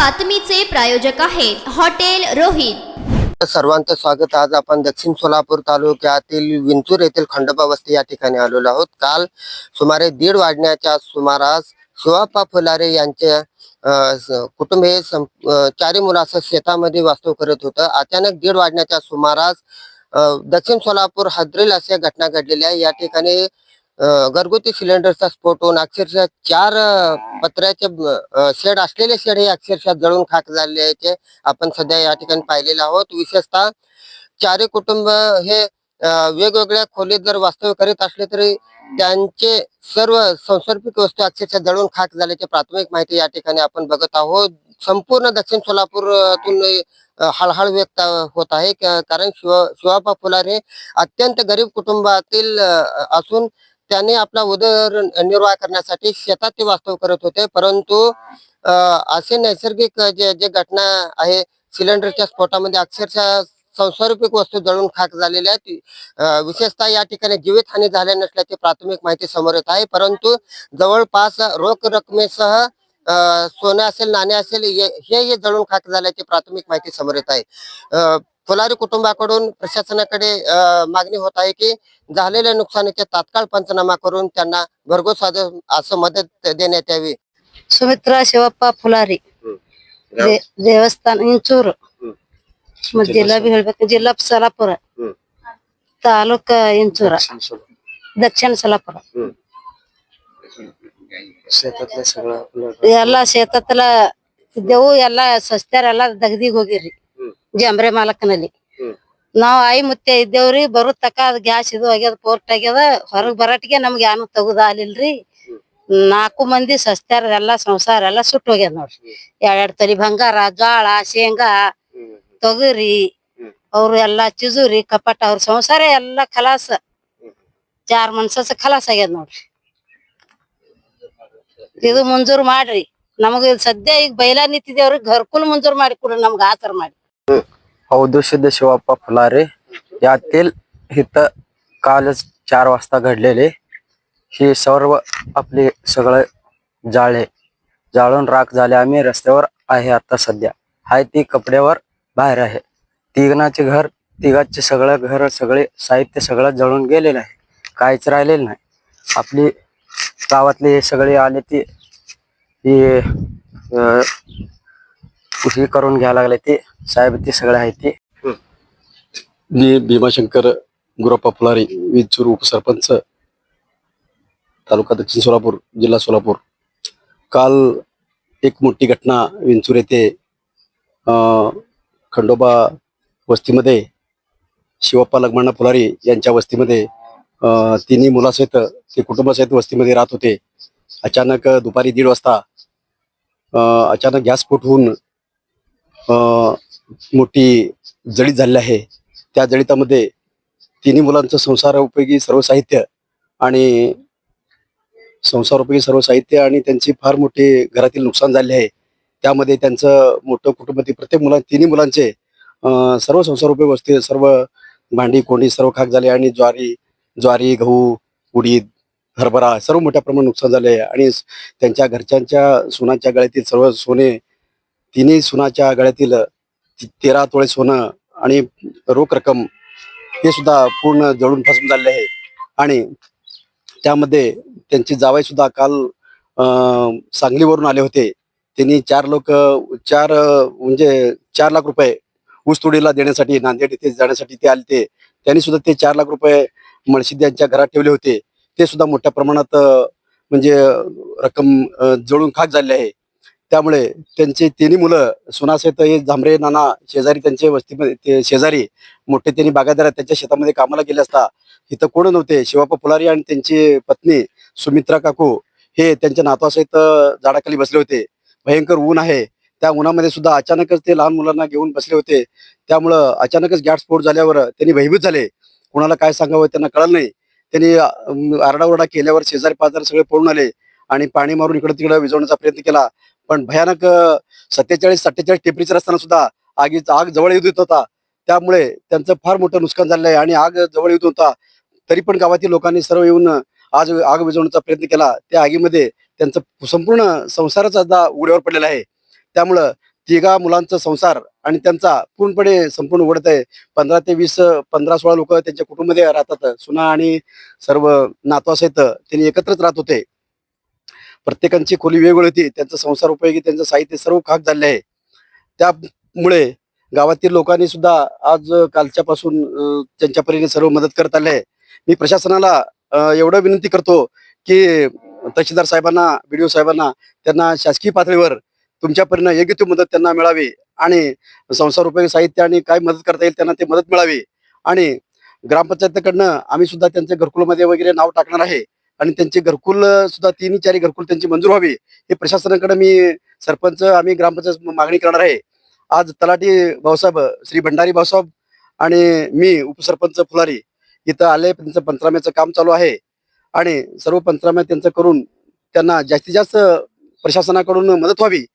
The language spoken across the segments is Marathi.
बातमीचे प्रायोजक आहेत हॉटेल रोहित। सर्वांचं स्वागत। आज आपण दक्षिण सोलापूर तालुक्यातील विंचूर येथील खंडोबा वस्ती या ठिकाणी आलेलो आहोत। काल सुमारे 1:30 वाजण्याच्या सुमारास शिवाप्पा फुलारे यांचे कुटुंबीय चारी मुलासह शेतामध्ये वास्तव करत होतं। अचानक 1:30 वाजण्याच्या सुमारास दक्षिण सोलापूर हद्रेल अशा घटना घडलेल्या आहे। या ठिकाणी घरगुती सिलेंडरचा स्फोट होऊन अक्षरशः 4 पत्र्याचे शेड असलेले शेड हे अक्षरशः जळून खाक झालेले आहे। ते आपण सध्या या ठिकाणी पाहिलेले आहोत। विशेषतः चारी कुटुंब हे वेगवेगळ्या खोलीत जर वास्तव्य करीत असले तरी त्यांचे सर्व सांसारिक वस्तू अक्षरशः जळून खाक झाल्याची प्राथमिक माहिती या ठिकाणी आपण बघत आहोत। संपूर्ण दक्षिण सोलापूरतून हळहळ व्यक्त होत आहे, कारण शिवाप्पा फुलारे अत्यंत गरीब कुटुंबातील असून त्यांनी आपला उदरनिर्वाह करण्यासाठी शेतात ते वास्तव करत होते। परंतु असे नैसर्गिक जे घटना आहे, सिलेंडरच्या स्फोटामध्ये अक्षरशः सांसारिक वस्तू जळून खाक झालेल्या आहेत। विशेषतः या ठिकाणी जीवितहानी झाली नसल्याची प्राथमिक माहिती समोर येत आहे, परंतु जवळपास रोख रकमेसह सोने असेल, नाणे असेल, हे जळून खाक झाल्याची प्राथमिक माहिती समोर येत आहे। फुलारी कुटुंबाकडून प्रशासनाकडे मागणी होत आहे की झालेल्या नुकसानीचे तात्काळ पंचनामा करून त्यांना भरघोस असं मदत देण्यात यावी। सुमित्रा शिवप्पा फुलारी, देवस्थान इंचूर, ಜಿಲ್ಲಾ ಹೇಳ್ಬೇಕು, ಜಿಲ್ಲಾ ಸಲಾಪುರ, ತಾಲೂಕ ಇಂಚೂರ, ದಕ್ಷಿಣ ಸಲಾಪುರ। ಎಲ್ಲ ಶೇತತ್ಲ ಇದ್ದೆವು, ಎಲ್ಲ ಸಸ್ತ್ಯಾರೆಲ್ಲ ದಗದಿಗ್ ಹೋಗಿರ್ರಿ ಜಂಬ್ರೆ ಮಾಲಕನಲ್ಲಿ। ನಾವ್ ಆಯಿ ಮುತ್ತೆ ಇದ್ದೇವ್ರಿ, ಬರೋ ತಕ ಅದ್ ಗ್ಯಾಸ್ ಇದು ಆಗ್ಯದ, ಪೋರ್ಟ್ ಆಗ್ಯದ, ಹೊರಗ್ ಬರಟಿಗೆ ನಮ್ಗೆ ಯಾನು ತಗುದಾಲಿಲ್ರಿ। 4 ಮಂದಿ ಸಸ್ತ್ಯಾರ ಎಲ್ಲ ಸಂಸಾರ ಎಲ್ಲ ಸುಟ್ಟು ಹೋಗ್ಯದ ನೋಡ್ರಿ। 2 ತೊಲಿ ಬಂಗಾರ, ಗಾಳ, ಶೇಂಗಾ, ತೊಗರಿ, ಅವ್ರು ಎಲ್ಲಾ ಚಿಜುರಿ ಕಪಾಟ, ಅವ್ರ ಸಂಸಾರ ಎಲ್ಲಾ ಖಲಾಸ, 4 ಮನ್ಸಸ ಖಲಾಸ ಆಗ್ಯದ ನೋಡ್ರಿ। ಇದು ಮಂಜೂರ್ ಮಾಡ್ರಿ ನಮಗ। ಸದ್ಯ ಈಗ ಬೈಲಾ ನಿಂತಿದೇವ್ರಿ, घरकुल मंजूर ಮಾಡಿ ಕೊಡ್ರಿ ನಮ್ಗ, ಆತರ ಮಾಡಿ। अवधूत शिवाप्पा फुलारे यातील इथं कालच 4 वाजता घडलेले हे सर्व आपले सगळे जाळून राख झाले। आम्ही रस्त्यावर आहे आता सध्या, हाय ती कपड्यावर बाहेर आहे। तिघाचे सगळे साहित्य सगळं जळून गेलेलं आहे, काहीच राहिलेलं नाही। आपली गावातले सगळे आले ते करून घ्यायला लागले, ते साहेब ते सगळे आहे ते। मी भीमाशंकर गुरप्पा फुलारी, विंचूर उपसरपंच, तालुका दक्षिण सोलापूर, जिल्हा सोलापूर। काल एक मोठी घटना विंचूर येथे खंडोबा वस्तीमध्ये शिवप्पा लग्मण्णा फुलारी यांच्या वस्तीमध्ये 3 मुलासहित ते कुटुंबासहित वस्तीमध्ये राहत होते। अचानक दुपारी 1:30 वाजता अचानक गॅस स्फोट होऊन मोठी जळीत झालेली आहे। त्या जळीतामध्ये 3 मुलांचं संसारोपयोगी सर्व साहित्य आणि त्यांची फार मोठी घरातील नुकसान झाले आहे। त्यामध्ये त्यांचं मोठं कुटुंबातील प्रत्येक 3 मुलांचे सर्व संसारोपयोगी वस्तू, सर्व भांडी कोंडी सर्व खाक झाले आणि ज्वारी, गहू, उडीद, हरभरा सर्व मोठ्या प्रमाणात नुकसान झाले आहे। आणि त्यांच्या घरच्यांच्या सुनाच्या गळ्यातील सर्व सोने, 3 सुनाच्या गळ्यातील 13 तोळे सोनं आणि रोख रक्कम हे सुद्धा पूर्ण जळून भस्म झाले आहे। आणि त्यामध्ये त्यांचे जावई सुद्धा काल सांगलीवरून आले होते। त्यांनी 4 लाख रुपये ऊसतोडीला देण्यासाठी नांदेड येथे जाण्यासाठी ते आले ते। त्यांनी सुद्धा ते 4 लाख रुपये मळशिद यांच्या घरात ठेवले होते। ते सुद्धा मोठ्या प्रमाणात म्हणजे रक्कम जळून खाक झालेली आहे। त्यामुळे त्यांचे 3 मुलं सुनासहित हे झांबरे नाना शेजारी, त्यांचे वस्तीमध्ये ते शेजारी मोठे त्यांनी बागायतदार त्यांच्या शेतामध्ये कामाला गेले असता इथं कोण नव्हते। शिवाप्पा फुलारी आणि त्यांची पत्नी सुमित्रा काकू हे त्यांच्या नातवासहित झाडाखाली बसले होते। भयंकर ऊन आहे, त्या उन्हामध्ये सुद्धा अचानकच ते लहान मुलांना घेऊन बसले होते। त्यामुळं अचानकच गॅस स्फोट झाल्यावर त्यांनी भयभीत झाले, कोणाला काय सांगावं त्यांना कळलं नाही। त्यांनी आरडाओरडा केल्यावर शेजारी पाजारी सगळे पळून आले आणि पाणी मारून इकडे तिकडे विझवण्याचा प्रयत्न केला, पण भयानक 47-47 टेम्परेचर असताना सुद्धा आग जवळ येत होता। त्यामुळे त्यांचं फार मोठं नुकसान झालेलं आहे आणि आग जवळ येत होता तरी पण गावातील लोकांनी सर्व येऊन आग विझवण्याचा प्रयत्न केला। त्या आगीमध्ये त्यांचं संपूर्ण संसाराचा उघड्यावर पडलेला आहे। त्यामुळं तिघा मुलांचा संसार आणि त्यांचा पूर्णपणे संपूर्ण उघडत आहे. 15 ते 20 15-16 लोक त्यांच्या कुटुंबामध्ये राहतात. सुना आणि सर्व नातवासहित त्यांनी एकत्रच राहत होते. प्रत्येकांची खोली वेगवेगळी होती. त्यांचा संसार उपयोगी त्यांचं साहित्य सर्व खाक झाले आहे. त्यामुळे गावातील लोकांनी सुद्धा आज कालच्यापासून त्यांच्या परीने सर्व मदत करत आले आहे. मी प्रशासनाला एवढं विनंती करतो की तहसीलदार साहेबांना, BDO साहेबांना त्यांना शासकीय पातळीवर तुमच्या परीने योग्य ती मदत त्यांना मिळावी आणि संसार उपयोगी साहित्य आणि काय मदत करता येईल त्यांना ते मदत मिळावी. आणि ग्रामपंचायतीकडनं आम्ही सुद्धा त्यांच्या घरकुलमध्ये वगैरे नाव टाकणार आहे आणि त्यांचे घरकुल सुद्धा 3-4 घरकुल त्यांची मंजूर व्हावी हे प्रशासनाकडे मी सरपंच आम्ही ग्रामपंचायत मागणी करणार आहे. आज तलाठी भाऊसाहेब श्री भंडारी भाऊसाहेब आणि मी उपसरपंच फुलारी इथं आले. त्यांचं पंचनाम्याचं काम चालू आहे आणि सर्व पंचनामे त्यांचं करून त्यांना जास्तीत जास्त प्रशासनाकडून मदत व्हावी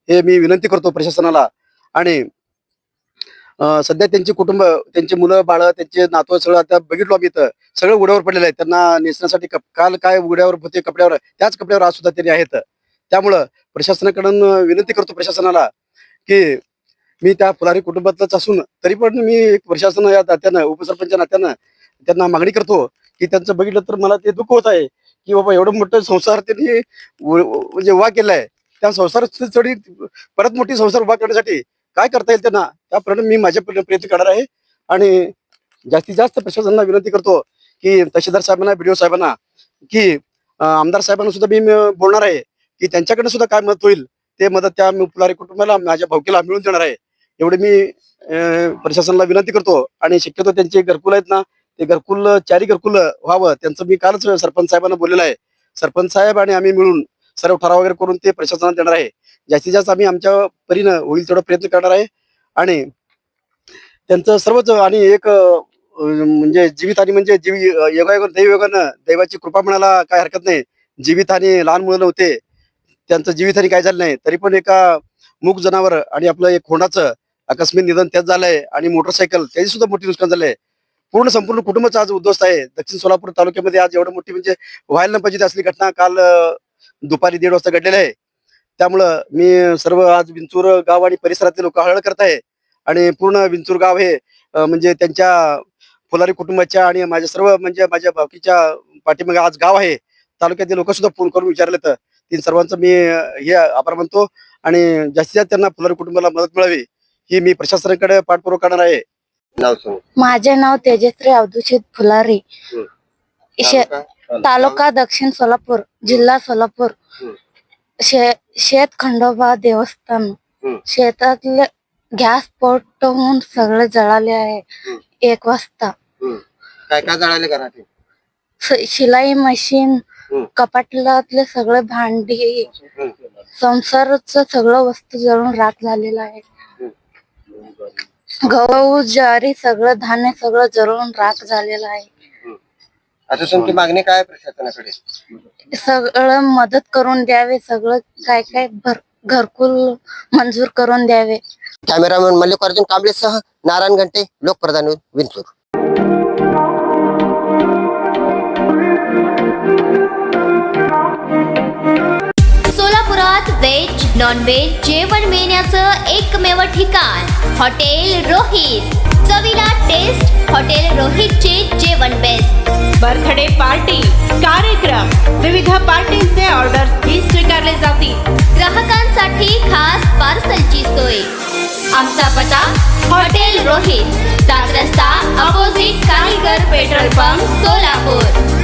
हे मी विनंती करतो प्रशासनाला. आणि सध्या त्यांचे कुटुंब, त्यांची मुलं बाळ, त्यांचे नातू सगळं आता बघितलो आम्ही इथं सगळं उघड्यावर पडलेलं आहे. त्यांना नेसण्यासाठी काल काय उघड्यावर होते कपड्यावर, त्याच कपड्यावर आज सुद्धा त्यांनी आहेत. त्यामुळं प्रशासनाकडून विनंती करतो प्रशासनाला की मी त्या फुलारी कुटुंबातलाच असून तरी पण मी एक प्रशासन या नात्यानं, उपसरपंच नात्यानं त्यांना मागणी करतो की त्यांचं बघितलं तर मला ते दुःख होत आहे की बाबा एवढं मोठं संसार त्यांनी म्हणजे उभा केलाय. त्या संसाराची थोडी परत मोठी संसार उभा करण्यासाठी काय करता येईल त्यांना त्याप्रमाणे मी माझ्या प्रयत्न करणार आहे. आणि जास्तीत जास्त प्रशासनाला विनंती करतो की तहसीलदार साहेबांना, BDO साहेबांना की आमदार साहेबांना सुद्धा मी बोलणार आहे की त्यांच्याकडे सुद्धा काय मदत होईल ते मदत त्या फुलारी कुटुंबाला, माझ्या भावकीला मिळून देणार आहे. एवढे मी प्रशासनाला विनंती करतो. आणि शक्यतो त्यांचे घरकुल आहेत ना, ते घरकुल 4 घरकुल व्हावं त्यांचं मी कालच सरपंच साहेबांना बोललेलं आहे. सरपंच साहेब आणि आम्ही मिळून सर्व ठराव वगैरे करून ते प्रशासनाला देणार आहे. जास्तीत जास्त आम्ही आमच्या परीनं होईल तेवढा प्रयत्न करणार आहे. आणि त्यांचं सर्वच आणि एक म्हणजे जीवितहानी म्हणजे योगायोगानं दैवयोगानं दैवाची कृपा म्हणायला काय हरकत नाही. जीवितहानी लहान मुलं नव्हते, त्यांचं जीवितहानी काय झालं नाही. तरी पण एका मूक जनावर आणि आपलं एक खोंडाचं आकस्मिक निधन त्याच झालंय आणि मोटरसायकल त्याची सुद्धा मोठी नुकसान झालंय. संपूर्ण कुटुंबच आज उद्ध्वस्त आहे. दक्षिण सोलापूर तालुक्यामध्ये आज एवढं मोठी म्हणजे व्हायला न पाहिजे असली घटना काल दुपारी 1:30 वाजता घडलेली आहे. त्यामुळं मी सर्व आज विंचूर गाव आणि परिसरातले लोक हळहळ करत आहे. आणि पूर्ण विंचूर गाव हे म्हणजे त्यांच्या फुलारी कुटुंबाच्या आणि माझ्या सर्व म्हणजे माझ्या बाकीच्या पाठीमागे आज गाव आहे. तालुक्यातील लोक सुद्धा फोन करून विचारले तर तीन सर्वांचं मी हे आभार मानतो. आणि जास्तीत जास्त त्यांना फुलारी कुटुंबाला मदत मिळावी ही मी प्रशासनाकडे पाठपुरावा करणार आहे. माझे नाव तेजश्री अवधूत फुलारी, तालुका दक्षिण सोलापूर, जिल्हा सोलापूर. शेत खंडोबा देवस्थान, शेतातले गॅस स्फोट होऊन सगळे जळाले आहे. 1 वाजता काय काय जळाले घरात? शिलाई मशीन, कपाटातले सगळे भांडी, संसाराचं सगळं वस्तू जळून राख झालेलं आहे. गहू, ज्वारी, सगळं धान्य सगळं जळून राख झालेलं आहे. आता तुमची मागणी काय प्रशासनाकडे? सगळं मदत करून द्यावे, सगळं काय काय घरकुल मंजूर करून द्यावे. कॅमेरामॅन मल्लिकार्जुन कांबळेसह नारायण घंटे, लोकप्रधान न्यूज, विंचूर. सोलापुरात व्हेज नॉन व्हेज जेवण मिळण्याचं एकमेव ठिकाण हॉटेल रोहित. चवीला टेस्ट, हॉटेल रोहितचे जेवण बेस्ट. बर्थडे पार्टी, कार्यक्रम, विविध पार्टींचे ऑर्डर्स ही स्वीकारले जातील. ग्राहकांसाठी खास पार्सलची सोय. आमचा पत्ता हॉटेल रोहित, 7 रस्ता अपोजिट कारीगर पेट्रोल पंप, सोलापूर.